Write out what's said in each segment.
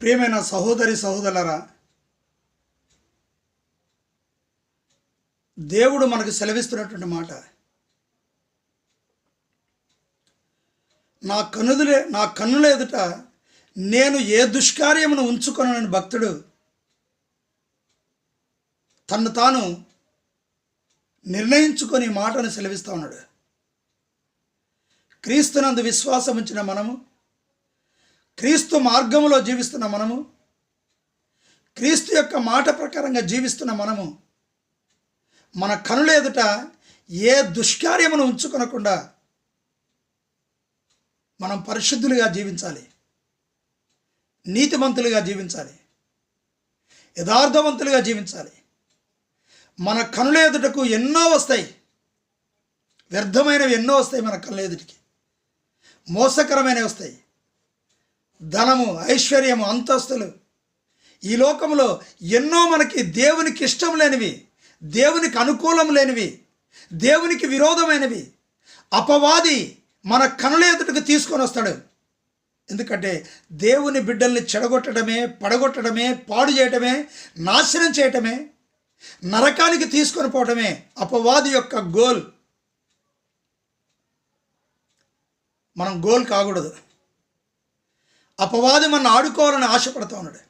ప్రియమైన సహోదరి సహోదరులారా, దేవుడు మనకు సెలవిస్తున్నటువంటి మాట, నా కన్నుల ఎదుట నేను ఏ దుష్కార్యమును ఉంచుకొనని భక్తుడు తన్ను తాను నిర్ణయించుకొని మాటను సెలవిస్తూ ఉన్నాడు. క్రీస్తునందు విశ్వాసం ఉంచిన మనము, క్రీస్తు మార్గములో జీవిస్తున్న మనము, క్రీస్తు యొక్క మాట ప్రకారంగా జీవిస్తున్న మనము మన కనుల ఎదుట ఏ దుష్కార్యమును ఉంచుకొనకుండా మనం పరిశుద్ధులుగా జీవించాలి, నీతిమంతులుగా జీవించాలి, యథార్థవంతులుగా జీవించాలి. మన కనుల ఎదుటకు ఎన్నో వస్తాయి, వ్యర్థమైనవి ఎన్నో వస్తాయి. మన కళ్ళ ఎదుటికి మోసకరమైనవి వస్తాయి. ధనము, ఐశ్వర్యము, అంతస్తులు, ఈ లోకంలో ఎన్నో మనకి దేవునికి ఇష్టం లేనివి, దేవునికి అనుకూలం లేనివి, దేవునికి విరోధమైనవి అపవాది మన కనుల ఎదుటకు తీసుకొని వస్తాడు. ఎందుకంటే దేవుని బిడ్డల్ని చెడగొట్టడమే, పడగొట్టడమే, పాడు చేయటమే, నాశనం చేయటమే, నరకానికి తీసుకొని పోవటమే అపవాది యొక్క గోల్. మనం గోల్ కాకూడదు. అపవాది మనం ఆడుకోవాలని ఆశపడుతూ ఉన్నాడు.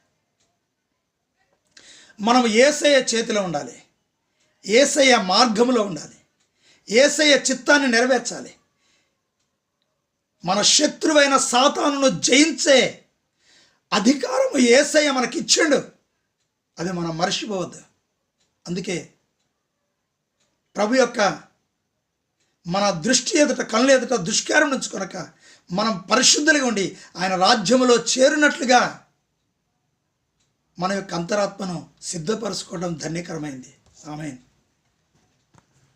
మనం యేసయ్య చేతిలో ఉండాలి, యేసయ్య మార్గంలో ఉండాలి, యేసయ్య చిత్తాన్ని నెరవేర్చాలి. మన శత్రువైన సాతానును జయించే అధికారము యేసయ్య మనకిచ్చిండు. అది మనం మర్చిపోవద్దు. అందుకే ప్రభు యొక్క మన దృష్టి ఎదుట, కళ్ళ ఎదుట దుష్కారం ఉంచుకొనక మనం పరిశుద్ధులుగా ఉండి ఆయన రాజ్యములో చేరినట్లుగా మన యొక్క అంతరాత్మను సిద్ధపరచుకోవడం ధన్యకరమైంది. ఆమేన్.